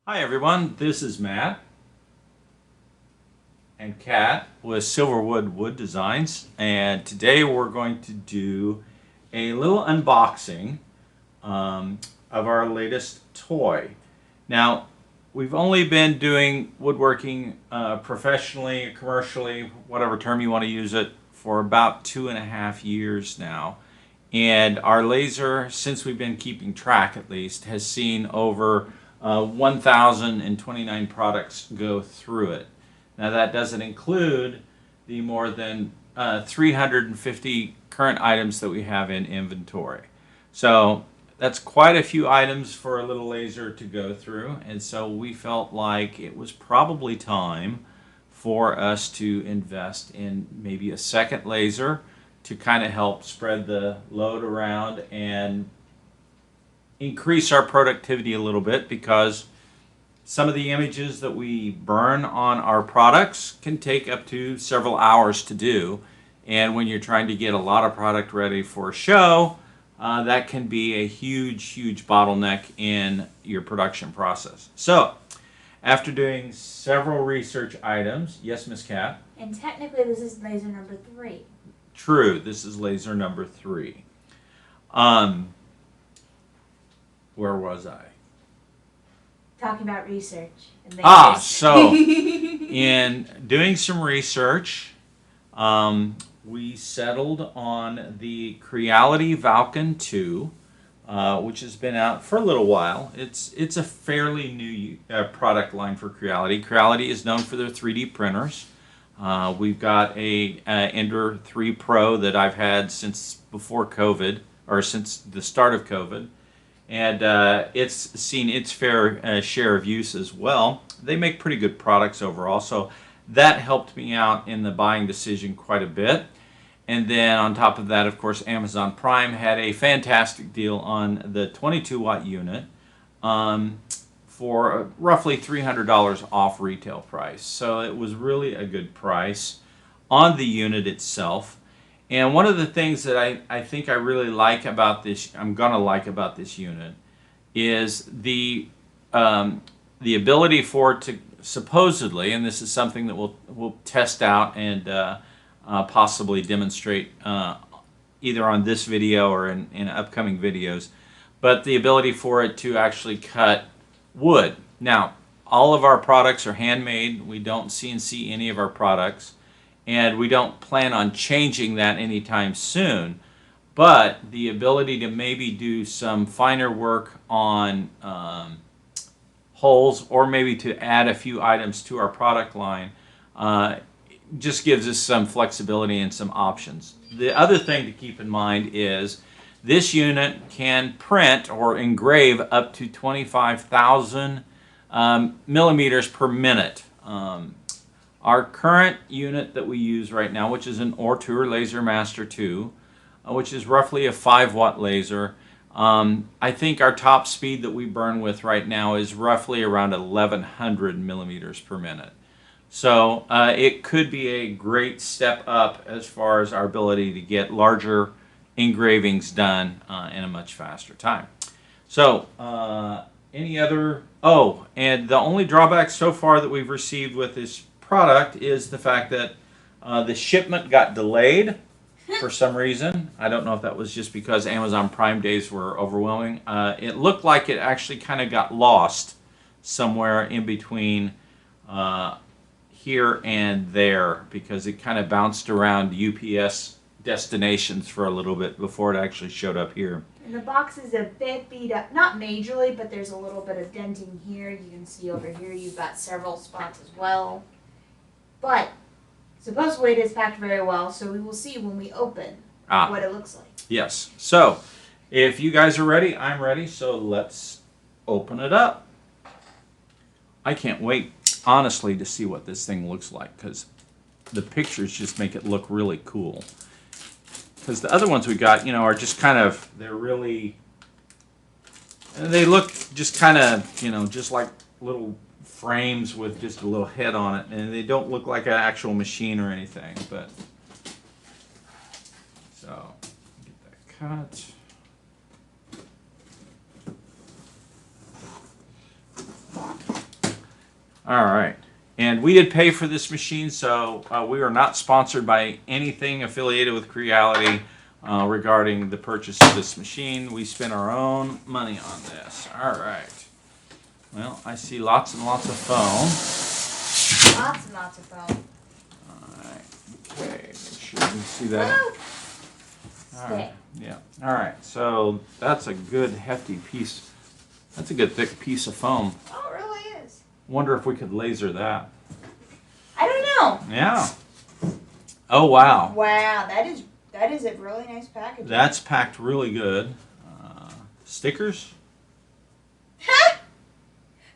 Hi everyone, this is Matt and Kat with Silverwood Wood Designs, and today we're going to do a little unboxing of our latest toy. Now, we've only been doing woodworking professionally, commercially, whatever term you want to use it, for about 2.5 years now. And our laser, since we've been keeping track at least, has seen over 1,029 products go through it. Now that doesn't include the more than 350 current items that we have in inventory. So that's quite a few items for a little laser to go through, and so we felt like it was probably time for us to invest in maybe a second laser to kind of help spread the load around and increase our productivity a little bit, because some of the images that we burn on our products can take up to several hours to do, and when you're trying to get a lot of product ready for a show, that can be a huge bottleneck in your production process. So after doing several research items, yes, Miss Cat? And technically this is laser number 3. True, this is laser number 3. Where was I? Talking about research. And lasers. So in doing some research, we settled on the Creality Falcon 2, which has been out for a little while. It's a fairly new product line for Creality. Creality is known for their 3D printers. We've got a Ender 3 Pro that I've had since before COVID, or since the start of COVID. And it's seen its fair share of use as well. They make pretty good products overall, so that helped me out in the buying decision quite a bit. And then on top of that, of course, Amazon Prime had a fantastic deal on the 22-watt unit for roughly $300 off retail price. So it was really a good price on the unit itself. And one of the things that I think I really like about this, I'm going to like about this unit, is the ability for it to supposedly, and this is something that we'll test out and possibly demonstrate either on this video or in upcoming videos, but the ability for it to actually cut wood. Now, all of our products are handmade. We don't CNC any of our products, and we don't plan on changing that anytime soon. But the ability to maybe do some finer work on holes, or maybe to add a few items to our product line, just gives us some flexibility and some options. The other thing to keep in mind is this unit can print or engrave up to 25,000 millimeters per minute. Our current unit that we use right now, which is an Ortur Laser Master 2, which is roughly a 5-watt laser, I think our top speed that we burn with right now is roughly around 1,100 millimeters per minute. So it could be a great step up as far as our ability to get larger engravings done in a much faster time. So any other... Oh, and the only drawback so far that we've received with this product is the fact that the shipment got delayed for some reason. I don't know if that was just because Amazon Prime days were overwhelming. It looked like it actually kind of got lost somewhere in between here and there, because it kind of bounced around UPS destinations for a little bit before it actually showed up here. And the box is a bit beat up, not majorly, but there's a little bit of denting here. You can see over here you've got several spots as well. But supposedly it is packed very well, so we will see when we open what it looks like. Yes. So if you guys are ready, I'm ready, so let's open it up. I can't wait, honestly, to see what this thing looks like, because the pictures just make it look really cool. Because the other ones we got, you know, are just kind of, they look just kind of, you know, just like little frames with just a little head on it, and they don't look like an actual machine or anything. But so get that cut. All right. And we did pay for this machine, so we are not sponsored by anything affiliated with Creality regarding the purchase of this machine. We spent our own money on this. All right. Well, I see lots and lots of foam. Lots and lots of foam. All right. Okay. Make sure you can see that. Woo! All right. Yeah. All right. So that's a good hefty piece. That's a good thick piece of foam. Oh, it really is. Wonder if we could laser that. I don't know. Yeah. Oh wow. Wow, that is a really nice package. That's packed really good. Stickers.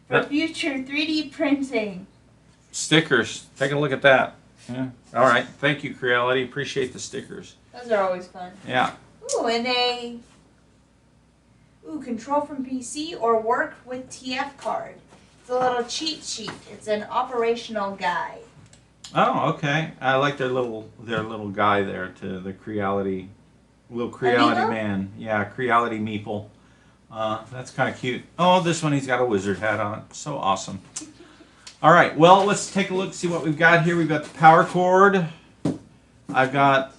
For future 3D printing. Stickers. Take a look at that. Yeah. All right. Thank you, Creality. Appreciate the stickers. Those are always fun. Yeah. Ooh, and control from PC or work with TF card. It's a little cheat sheet. It's an operational guide. Oh, okay. I like their little guy there to the Creality, little Creality man. Yeah, Creality meeple. That's kind of cute. Oh, this one he's got a wizard hat on. So awesome. All right. Well, let's take a look. See what we've got here. We've got the power cord. I've got.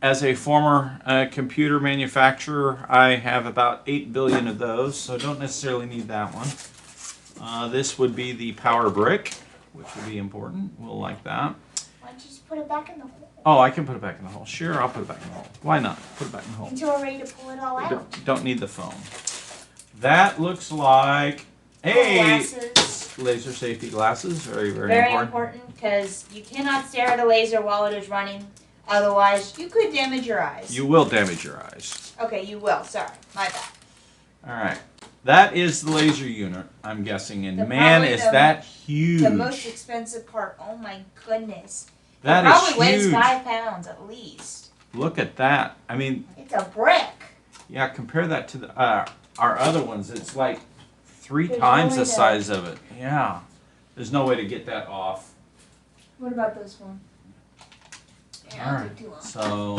As a former computer manufacturer, I have about 8 billion of those, so don't necessarily need that one. This would be the power brick, which would be important. We'll like that. Why don't you just put it back in the hole? Oh, I can put it back in the hole. Sure, I'll put it back in the hole. Why not? Put it back in the hole. Until we're ready to pull it all out. Don't need the foam. That looks like Glasses. laser safety glasses. Very, very, Very important. important because you cannot stare at a laser while it is running. Otherwise, you could damage your eyes. You will damage your eyes. Okay, you will. Sorry. My bad. All right. That is the laser unit, I'm guessing, and man, Probably is that huge. The most expensive part. Oh my goodness. That it probably is weighs huge. 5 pounds at least. Look at that. I mean, it's a brick. Yeah, compare that to the, our other ones. It's like 3 There's times no the way size of it. Yeah. There's no way to get that off. What about this one? All right. So,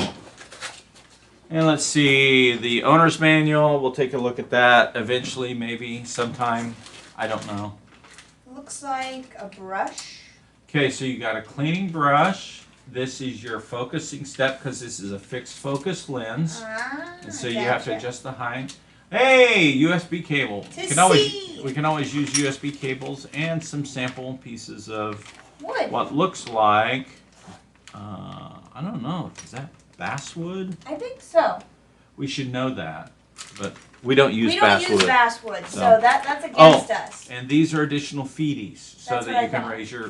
and let's see, the owner's manual. We'll take a look at that eventually, maybe sometime. I don't know. Looks like a brush. Okay, so you got a cleaning brush. This is your focusing step because this is a fixed focus lens. And so you have to adjust the height. Hey, USB cable. We can always use USB cables and some sample pieces of wood. What looks like, I don't know, is that basswood? I think so. We should know that, but we don't use basswood. We don't use basswood, so that's against us. And these are additional feedies so that you can raise your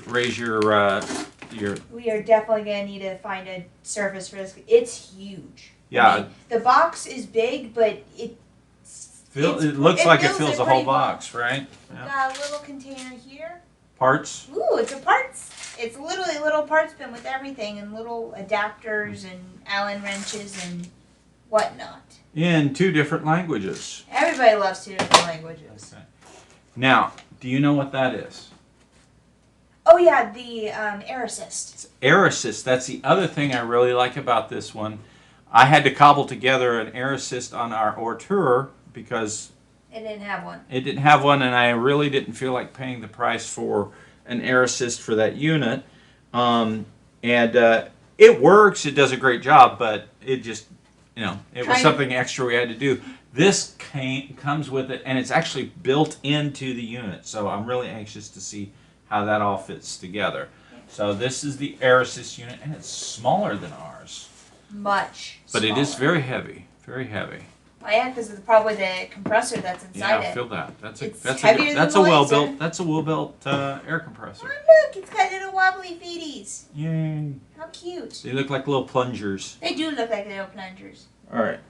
We are definitely going to need to find a surface for this. It's huge. Yeah. I mean, the box is big, but it looks like it fills the whole box, right? Yeah. Got a little container here. Parts. Ooh, it's a parts. It's literally a little parts bin with everything and little adapters and Allen wrenches and whatnot. In 2 different languages. Everybody loves 2 different languages. Okay. Now, do you know what that is? Oh yeah, the air assist. It's air assist. That's the other thing I really like about this one. I had to cobble together an air assist on our Ortour because it didn't have one. It didn't have one, and I really didn't feel like paying the price for an air assist for that unit. It works. It does a great job, but it just, it was something extra we had to do. This comes with it, and it's actually built into the unit. So I'm really anxious to see how that all fits together. So this is the air assist unit, and it's smaller than ours. Much But smaller. It is very heavy, very heavy. Oh yeah, because of probably the compressor that's inside it. Yeah, feel that. That's a well-built air compressor. Oh look, it's got little wobbly feeties. Yay! How cute. They look like little plungers. They do look like little plungers. All right,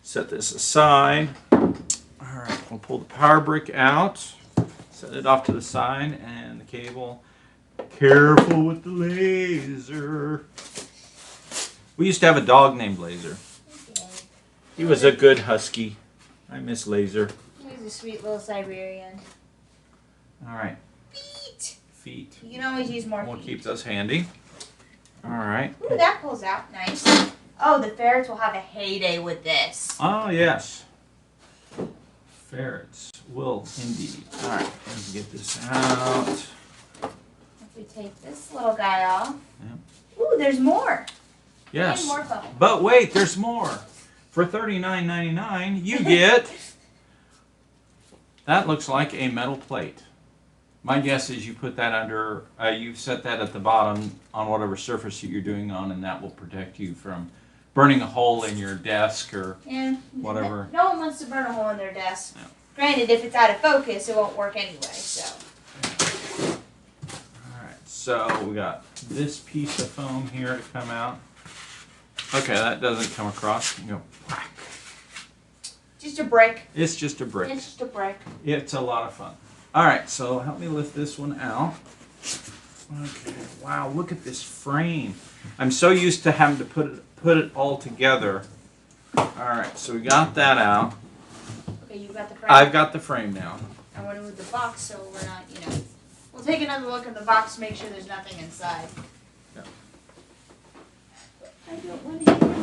set this aside. All right, we'll pull the power brick out, set it off to the side, and the cable. Careful with the laser. We used to have a dog named Laser. He was a good husky. I miss Laser. He's a sweet little Siberian. All right. Feet. You can always use more We'll feet. keep those handy. All right. Ooh, that pulls out. Nice. Oh, the ferrets will have a heyday with this. Oh, yes. Ferrets will indeed. All right, let's get this out. we take this little guy off. Yeah. Ooh, there's more. Yes. And more foam. But wait, there's more. For $39.99, you get, that looks like a metal plate. My guess is you put that under, you set that at the bottom on whatever surface you're doing on, and that will protect you from burning a hole in your desk or whatever. No one wants to burn a hole in their desk. No. Granted, if it's out of focus, it won't work anyway, so. Alright, so we got this piece of foam here to come out. Okay, that doesn't come across. You go whack. Just a brick. It's just a brick. It's just a brick. It's a lot of fun. Alright, so help me lift this one out. Okay, wow, look at this frame. I'm so used to having to put it all together. Alright, so we got that out. Okay, you got the frame. I've got the frame now. I want to move the box so we're not, we'll take another look in the box to make sure there's nothing inside. Yeah. I don't want to hear it.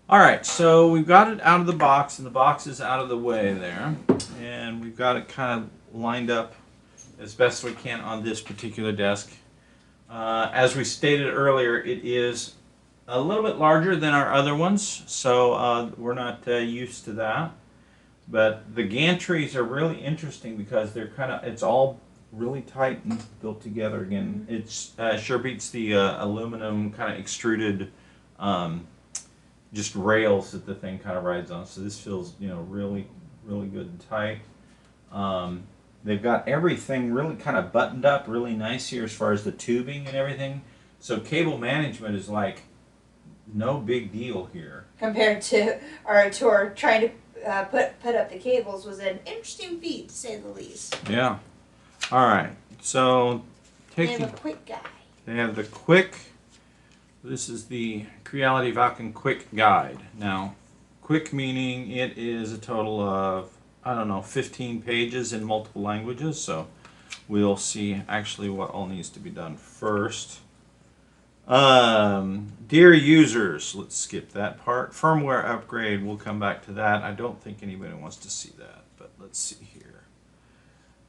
Alright, so we've got it out of the box, and the box is out of the way there. And we've got it kind of lined up as best we can on this particular desk. As we stated earlier, it is a little bit larger than our other ones, so we're not used to that. But the gantries are really interesting because they're it's all really tight and built together again. It's sure beats the aluminum kind of extruded just rails that the thing kind of rides on. So this feels, really, really good and tight. They've got everything really kind of buttoned up really nice here as far as the tubing and everything. So cable management is like no big deal here. Compared to our tour, trying to put up the cables was an interesting feat, to say the least. Yeah. All right. So They have a quick guy. They have the quick. This is the Creality Falcon Quick Guide. Now, quick meaning it is a total of 15 pages in multiple languages. So we'll see actually what all needs to be done first. Dear users, let's skip that part. Firmware upgrade, we'll come back to that. I don't think anybody wants to see that, but let's see here.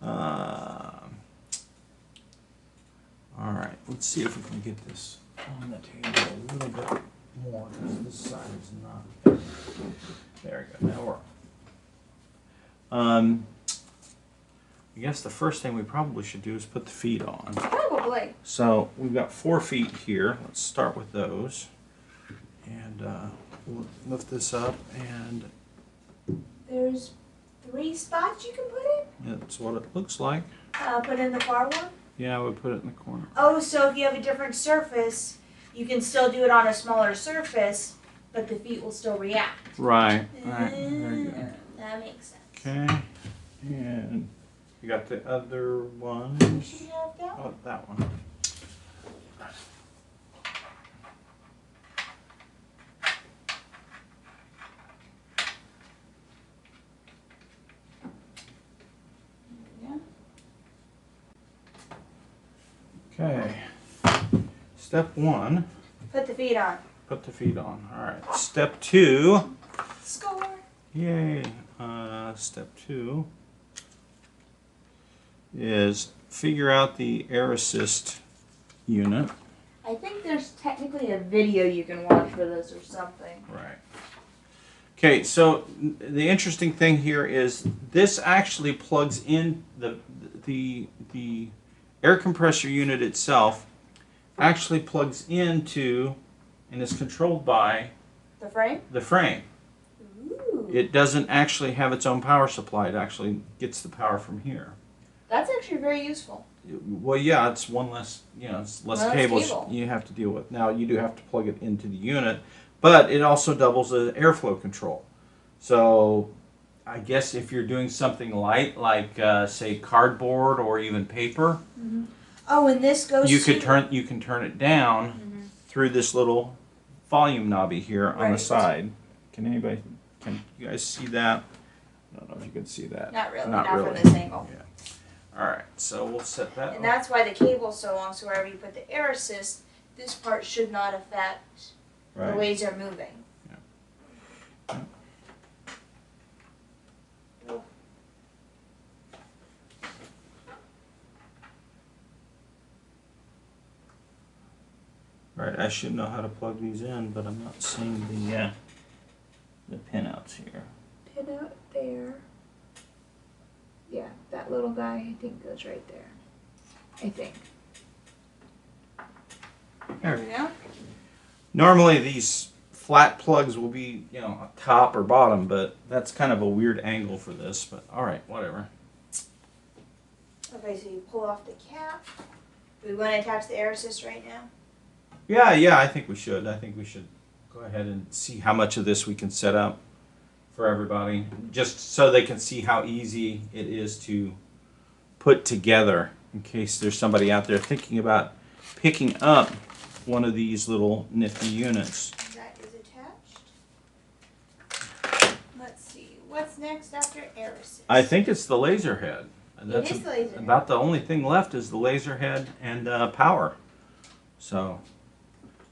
All right, let's see if we can get this on the table a little bit more because this side is not there. There we go. Now we're. I guess the first thing we probably should do is put the feet on. Probably. So we've got 4 feet here. Let's start with those. And we'll lift this up, and There's 3 spots you can put in? that's what it looks like. Put in the far one? Yeah, we put it in the corner. Oh, so if you have a different surface, you can still do it on a smaller surface, but the feet will still react. Right. Right. There you go. That makes sense. Okay. And you got the other one. You should have that one. Oh, that one. Yeah. Okay. Step 1. Put the feet on. Put the feet on. All right. Step 2. Score. Yay. Step 2 is figure out the air assist unit. I think there's technically a video you can watch for this or something. Right. Okay, so the interesting thing here is this actually plugs in the air compressor unit itself actually plugs into and is controlled by The frame? the frame. Ooh. It doesn't actually have its own power supply. It actually gets the power from here. That's actually very useful. Well, yeah, it's one less, it's less Well, that's cables cable. you have to deal with. Now, you do have to plug it into the unit, but it also doubles as airflow control. So, I guess if you're doing something light, like say cardboard or even paper, Oh, and this goes you to... can turn it down through this little volume knobby here on the Right. side. Can you guys see that? I don't know if you can see that. Not really, Not not really. from this angle. Yeah. All right, so we'll set that. And up. that's why the cable's so long, so wherever you put the air assist, this part should not affect the Right. ways they're moving. Right, I should know how to plug these in, but I'm not seeing the pinouts here. Pin out there. Yeah, that little guy I think goes right there. I think. There we go. Normally these flat plugs will be, top or bottom, but that's kind of a weird angle for this, but all right, whatever. Okay, so you pull off the cap. Do we want to attach the air assist right now? Yeah, I think we should. I think we should go ahead and see how much of this we can set up for everybody, just so they can see how easy it is to put together, in case there's somebody out there thinking about picking up one of these little nifty units. That is attached. Let's see. What's next after air assist? I think it's the laser head. That's it is the laser head. about the only thing left is the laser head and power. So,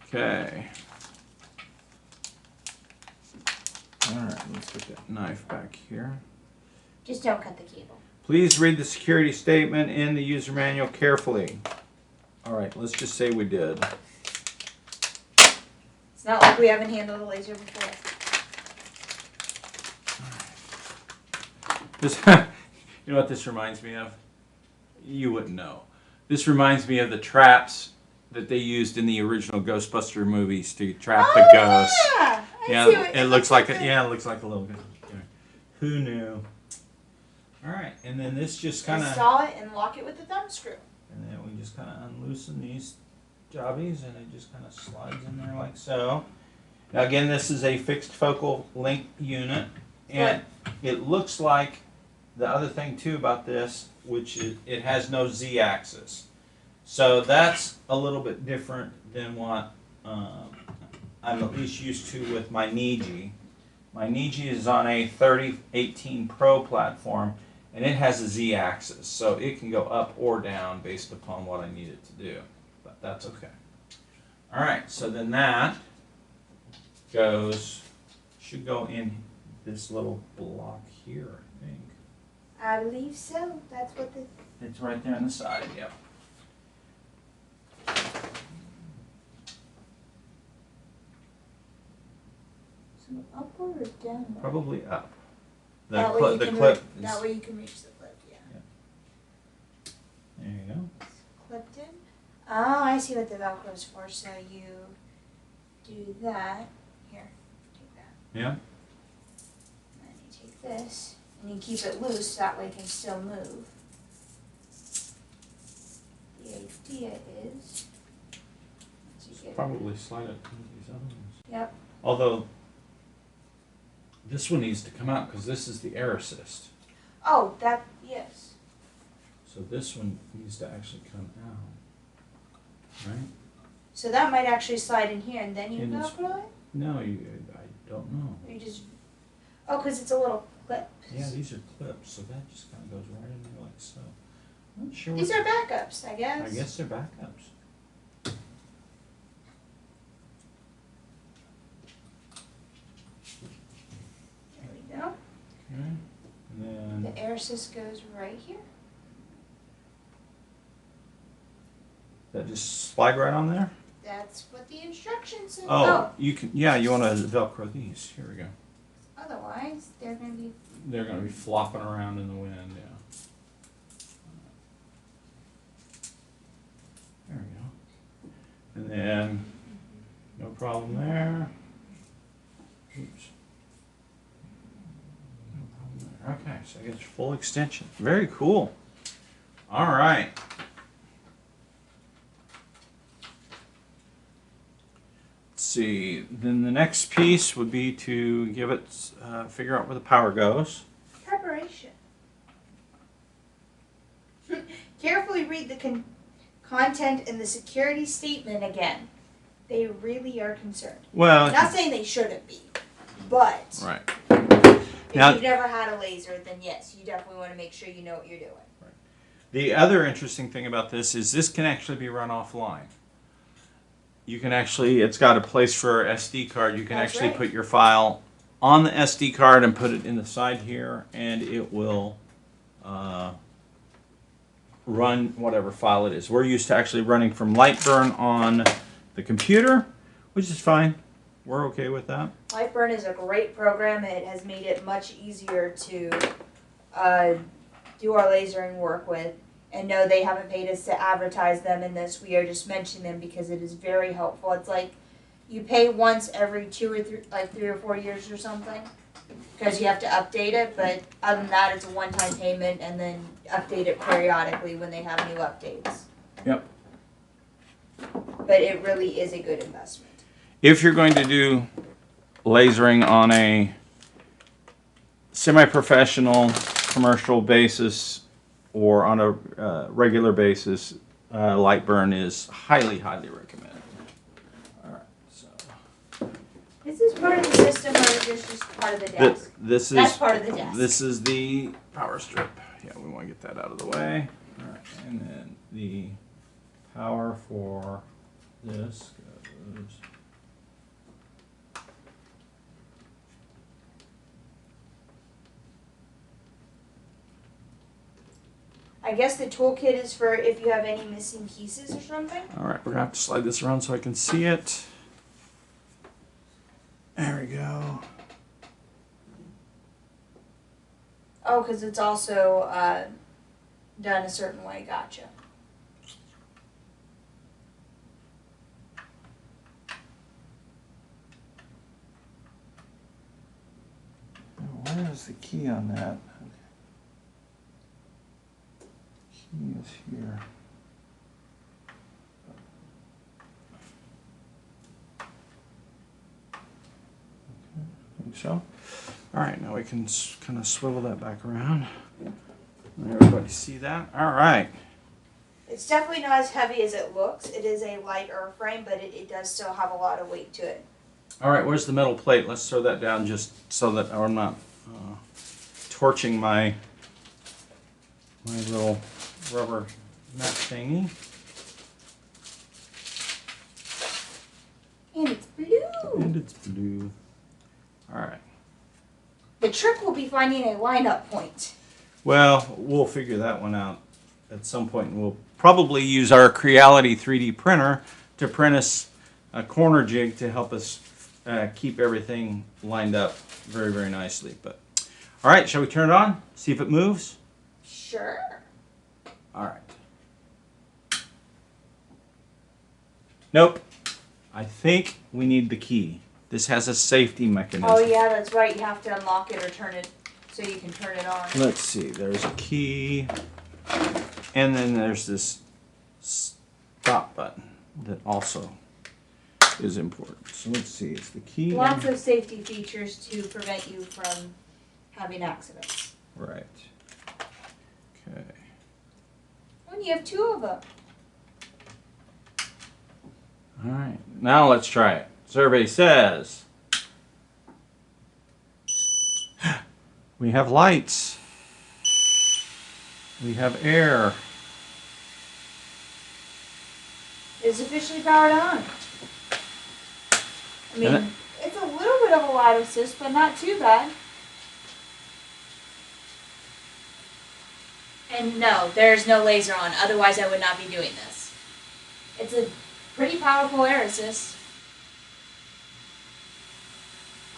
okay. All right, let's get that knife back here. Just don't cut the cable. Please read the security statement in the user manual carefully. All right, let's just say we did. It's not like we haven't handled a laser before. This, you know what this reminds me of? You wouldn't know. This reminds me of the traps that they used in the original Ghostbuster movies to trap the ghosts. Yeah, Yeah, it looks like a little bit. Who knew? All right, and then this just kind of, install it and lock it with the thumb screw. and then we just kind of unloosen these jobbies, and it just kind of slides in there like so. Now again, this is a fixed focal length unit, and it looks like the other thing too about this, which is it has no Z-axis. So that's a little bit different than what I'm at least used to with my Niji. My Niji is on a 3018 Pro platform, and it has a Z-axis, so it can go up or down based upon what I need it to do. But that's okay. All right, so then that should go in this little block here, I think. I believe so. That's what the... It's right there on the side, yep. So up or down? Probably up. That way you can reach the clip, yeah. There you go. It's clipped in. Oh, I see what the Velcro is for. So you do that. Here, take that. Yeah. And then you take this, and you keep it loose, that way it can still move. The idea is, once you get it, Probably slide it into these other ones. yep, Although, this one needs to come out because this is the air assist. oh, that, yes. So this one needs to actually come out. Right? So that might actually slide in here, and then you And it's- Velcro it? No, I don't know. Or you just, oh, because it's a little clip. Yeah, these are clips, so that just kind of goes right in there like so. I'm not sure These what are backups, I guess. I guess they're backups. There we go. Okay. And then The air assist goes right here. that just slide right on there? That's what the instructions say. Oh, you can, yeah, you want to Velcro these. Here we go. Otherwise, they're going to be... They're going to be flopping around in the wind, yeah. There we go. And then, no problem there. Oops. No problem there. Okay, so I guess full extension. Very cool. All right. Let's see. Then the next piece would be to give it, figure out where the power goes. Preparation. Carefully read the content in the security statement again. They really are concerned. Well, Not saying they shouldn't be, but right. if Now- you've never had a laser, then yes, you definitely want to make sure you know what you're doing. The other interesting thing about this can actually be run offline. You can actually, it's got a place for an SD card. You can That's actually right. put your file on the SD card and put it in the side here, and it will run whatever file it is. We're used to actually running from Lightburn on the computer, which is fine. We're okay with that. Lightburn is a great program. It has made it much easier to do our lasering work with. And no, they haven't paid us to advertise them in this. We are just mentioning them because it is very helpful. It's like you pay once every 2 or 3, like 3 or 4 years or something, because you have to update it. But other than that, it's a one-time payment, and then update it periodically when they have new updates. Yep. But it really is a good investment. If you're going to do lasering on a semi-professional commercial basis or on a regular basis, Lightburn is highly, highly recommended. All right, so Is this part of the system, or is this just part of the desk? That's part of the desk. This is the power strip. Yeah, we want to get that out of the way. All right, and then the power for this goes. I guess the toolkit is for if you have any missing pieces or something. All right, we're gonna have to slide this around so I can see it. There we go. Oh, because it's also done a certain way. Gotcha. Where is the key on that? Key is here. Okay, I think so. All right, now we can kind of swivel that back around. Let everybody see that. All right. It's definitely not as heavy as it looks. It is a light airframe, but it does still have a lot of weight to it. All right, where's the metal plate? Let's throw that down just so that I'm not torching my little rubber mat thingy. And it's blue. And it's blue. All right. The trick will be finding a lineup point. Well, we'll figure that one out at some point, and we'll probably use our Creality 3D printer to print us a corner jig to help us keep everything lined up very, very nicely. But all right, shall we turn it on? See if it moves? Sure. All right. Nope. I think we need the key. This has a safety mechanism. Oh yeah, that's right. You have to unlock it or turn it so you can turn it on. Let's see. There's a key, and then there's this stop button that also is important. So let's see. It's the key. Lots of safety features to prevent you from having accidents. Right. Okay. And you have 2 of them. All right. Now let's try it. Survey says we have lights. We have air. It's officially powered on. I mean, it's a little bit of a light assist, but not too bad. And no, there's no laser on. Otherwise, I would not be doing this. It's a pretty powerful air assist.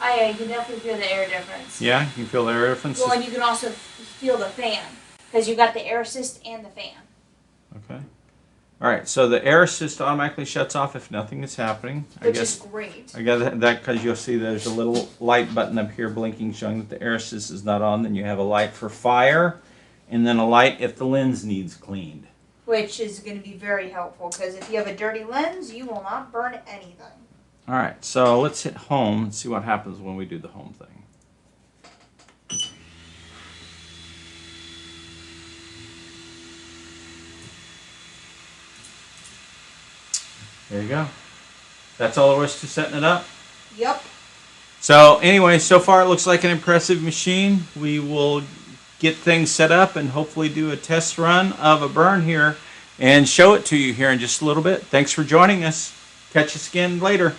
Oh yeah, you can definitely feel the air difference. Yeah, you can feel the air difference. Well, and you can also feel the fan, because you got the air assist and the fan. Okay. All right, so the air assist automatically shuts off if nothing is happening. Which is great. I got that because you'll see there's a little light button up here blinking showing that the air assist is not on. Then you have a light for fire, and then a light if the lens needs cleaned. Which is going to be very helpful, because if you have a dirty lens, you will not burn anything. All right, so let's hit home and see what happens when we do the home thing. There you go. That's all there was to setting it up? Yep. So anyway, so far it looks like an impressive machine. We will get things set up and hopefully do a test run of a burn here and show it to you here in just a little bit. Thanks for joining us. Catch us again later.